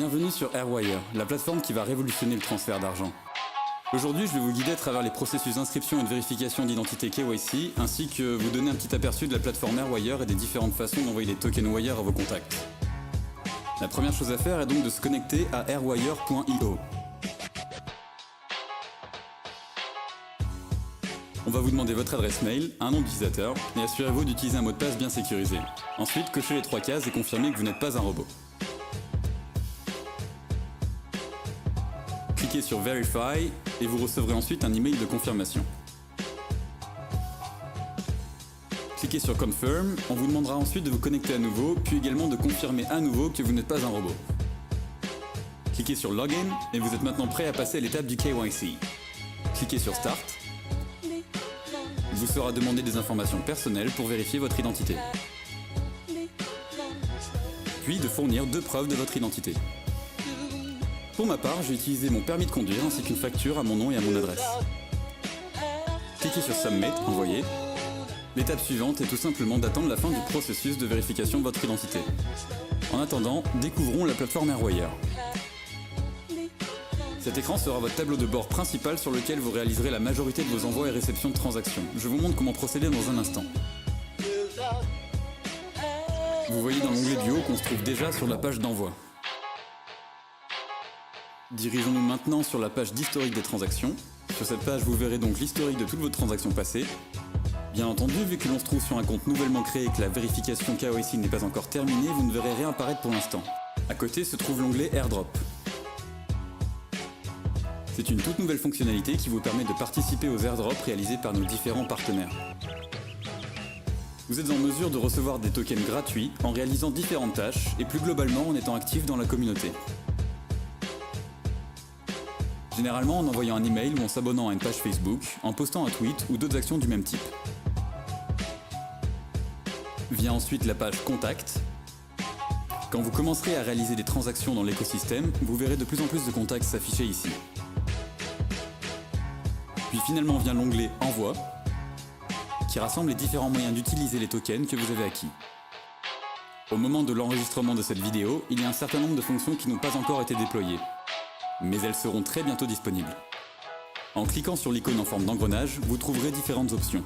Bienvenue sur Airwire, la plateforme qui va révolutionner le transfert d'argent. Aujourd'hui, je vais vous guider à travers les processus d'inscription et de vérification d'identité KYC, ainsi que vous donner un petit aperçu de la plateforme Airwire et des différentes façons d'envoyer des tokens Wire à vos contacts. La première chose à faire est donc de se connecter à airwire.io. On va vous demander votre adresse mail, un nom d'utilisateur, et assurez-vous d'utiliser un mot de passe bien sécurisé. Ensuite, cochez les 3 cases et confirmez que vous n'êtes pas un robot. Cliquez sur Verify et vous recevrez ensuite un email de confirmation. Cliquez sur Confirm, on vous demandera ensuite de vous connecter à nouveau, puis également de confirmer à nouveau que vous n'êtes pas un robot. Cliquez sur Login et vous êtes maintenant prêt à passer à l'étape du KYC. Cliquez sur Start. Il vous sera demandé des informations personnelles pour vérifier votre identité. Puis de fournir 2 preuves de votre identité. Pour ma part, j'ai utilisé mon permis de conduire ainsi qu'une facture à mon nom et à mon adresse. Cliquez sur Submit, envoyer. L'étape suivante est tout simplement d'attendre la fin du processus de vérification de votre identité. En attendant, découvrons la plateforme Airwire. Cet écran sera votre tableau de bord principal sur lequel vous réaliserez la majorité de vos envois et réceptions de transactions. Je vous montre comment procéder dans un instant. Vous voyez dans l'onglet du haut qu'on se trouve déjà sur la page d'envoi. Dirigeons-nous maintenant sur la page d'historique des transactions. Sur cette page, vous verrez donc l'historique de toutes vos transactions passées. Bien entendu, vu que l'on se trouve sur un compte nouvellement créé et que la vérification KYC n'est pas encore terminée, vous ne verrez rien apparaître pour l'instant. À côté se trouve l'onglet Airdrop. C'est une toute nouvelle fonctionnalité qui vous permet de participer aux airdrops réalisés par nos différents partenaires. Vous êtes en mesure de recevoir des tokens gratuits en réalisant différentes tâches et plus globalement en étant actif dans la communauté. Généralement en envoyant un email ou en s'abonnant à une page Facebook, en postant un tweet ou d'autres actions du même type. Vient ensuite la page Contact. Quand vous commencerez à réaliser des transactions dans l'écosystème, vous verrez de plus en plus de contacts s'afficher ici. Puis finalement vient l'onglet Envoi, qui rassemble les différents moyens d'utiliser les tokens que vous avez acquis. Au moment de l'enregistrement de cette vidéo, il y a un certain nombre de fonctions qui n'ont pas encore été déployées. Mais elles seront très bientôt disponibles. En cliquant sur l'icône en forme d'engrenage, vous trouverez différentes options.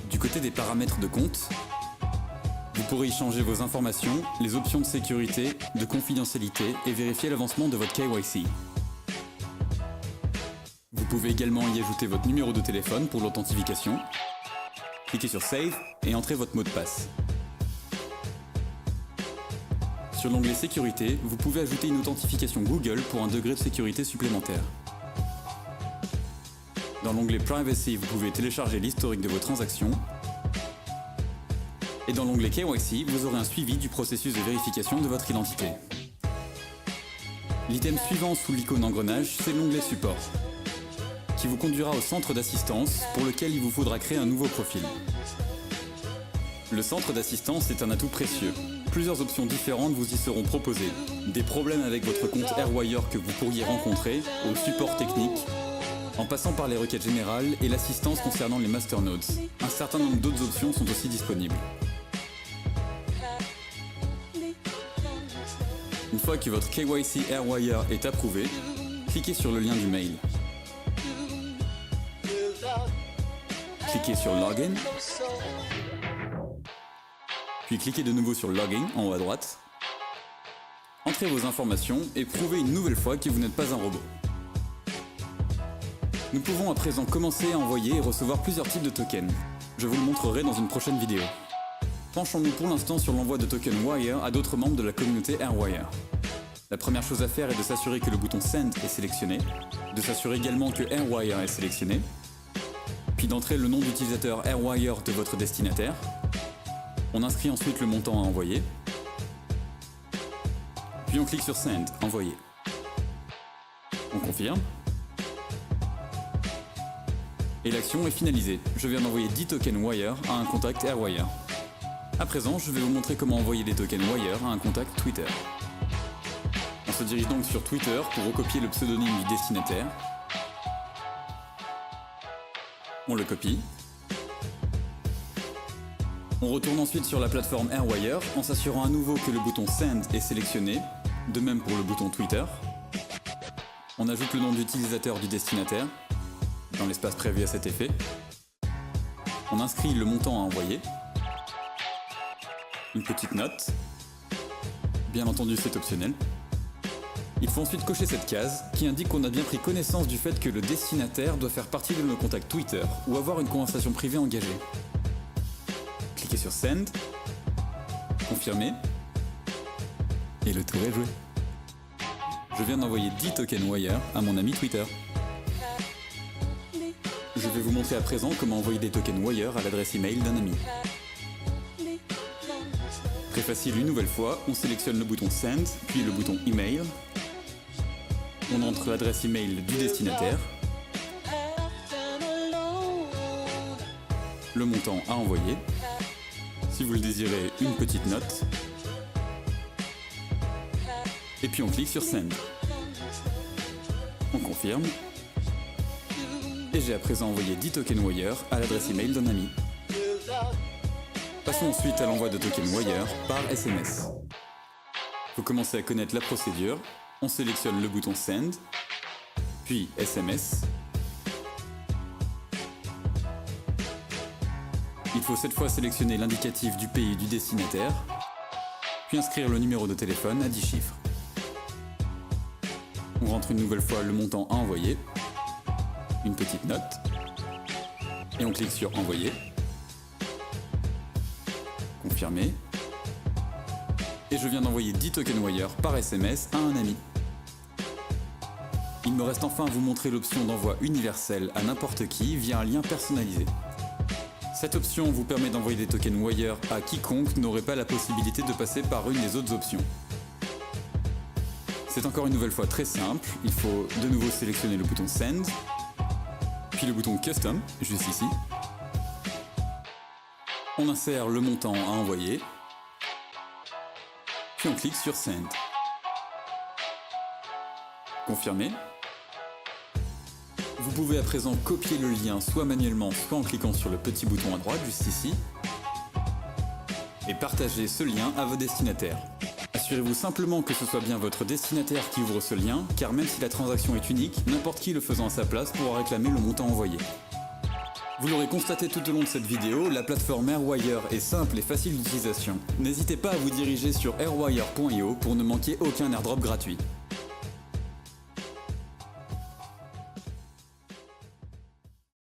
Du côté des paramètres de compte, vous pourrez y changer vos informations, les options de sécurité, de confidentialité et vérifier l'avancement de votre KYC. Vous pouvez également y ajouter votre numéro de téléphone pour l'authentification. Cliquez sur Save et entrez votre mot de passe. Sur l'onglet Sécurité, vous pouvez ajouter une authentification Google pour un degré de sécurité supplémentaire. Dans l'onglet Privacy, vous pouvez télécharger l'historique de vos transactions. Et dans l'onglet KYC, vous aurez un suivi du processus de vérification de votre identité. L'item suivant sous l'icône engrenage, c'est l'onglet Support, qui vous conduira au centre d'assistance pour lequel il vous faudra créer un nouveau profil. Le centre d'assistance est un atout précieux. Plusieurs options différentes vous y seront proposées. Des problèmes avec votre compte Airwire que vous pourriez rencontrer, au support technique, en passant par les requêtes générales et l'assistance concernant les masternodes. Un certain nombre d'autres options sont aussi disponibles. Une fois que votre KYC Airwire est approuvé, cliquez sur le lien du mail. Cliquez sur Login. Puis cliquez de nouveau sur Login en haut à droite. Entrez vos informations et prouvez une nouvelle fois que vous n'êtes pas un robot. Nous pouvons à présent commencer à envoyer et recevoir plusieurs types de tokens. Je vous le montrerai dans une prochaine vidéo. Penchons-nous pour l'instant sur l'envoi de tokens Wire à d'autres membres de la communauté Airwire. La première chose à faire est de s'assurer que le bouton Send est sélectionné, de s'assurer également que Airwire est sélectionné, puis d'entrer le nom d'utilisateur Airwire de votre destinataire. On inscrit ensuite le montant à envoyer, puis on clique sur Send, envoyer. On confirme. Et l'action est finalisée. Je viens d'envoyer 10 tokens Wire à un contact Airwire. À présent, je vais vous montrer comment envoyer des tokens Wire à un contact Twitter. On se dirige donc sur Twitter pour recopier le pseudonyme du destinataire. On le copie. On retourne ensuite sur la plateforme Airwire en s'assurant à nouveau que le bouton Send est sélectionné, De même pour le bouton Twitter. On ajoute le nom d'utilisateur du destinataire dans l'espace prévu à cet effet. On inscrit le montant à envoyer. Une petite note. Bien entendu, c'est optionnel. Il faut ensuite cocher cette case qui indique qu'on a bien pris connaissance du fait que le destinataire doit faire partie de nos contacts Twitter ou avoir une conversation privée engagée. Cliquez sur Send, confirmer, et le tour est joué. Je viens d'envoyer 10 tokens Wire à mon ami Twitter. Je vais vous montrer à présent comment envoyer des tokens Wire à l'adresse email d'un ami. Très facile une nouvelle fois, on sélectionne le bouton Send, puis le bouton Email. On entre l'adresse email du destinataire, le montant à envoyer, si vous le désirez, une petite note, et puis on clique sur Send. On confirme, et j'ai à présent envoyé 10 tokens Wire à l'adresse email d'un ami. Passons ensuite à l'envoi de tokens Wire par SMS. Vous commencez à connaître la procédure, on sélectionne le bouton Send, puis SMS. Il faut cette fois sélectionner l'indicatif du pays du destinataire, puis inscrire le numéro de téléphone à 10 chiffres. On rentre une nouvelle fois le montant à envoyer, une petite note, et on clique sur Envoyer, confirmer, et je viens d'envoyer 10 tokens Wire par SMS à un ami. Il me reste enfin à vous montrer l'option d'envoi universel à n'importe qui via un lien personnalisé. Cette option vous permet d'envoyer des tokens Wire à quiconque n'aurait pas la possibilité de passer par une des autres options. C'est encore une nouvelle fois très simple, il faut de nouveau sélectionner le bouton Send, puis le bouton Custom, juste ici. On insère le montant à envoyer, puis on clique sur Send. Confirmer. Vous pouvez à présent copier le lien soit manuellement, soit en cliquant sur le petit bouton à droite, juste ici, et partager ce lien à vos destinataires. Assurez-vous simplement que ce soit bien votre destinataire qui ouvre ce lien, car même si la transaction est unique, n'importe qui le faisant à sa place pourra réclamer le montant envoyé. Vous l'aurez constaté tout au long de cette vidéo, la plateforme Airwire est simple et facile d'utilisation. N'hésitez pas à vous diriger sur airwire.io pour ne manquer aucun airdrop gratuit.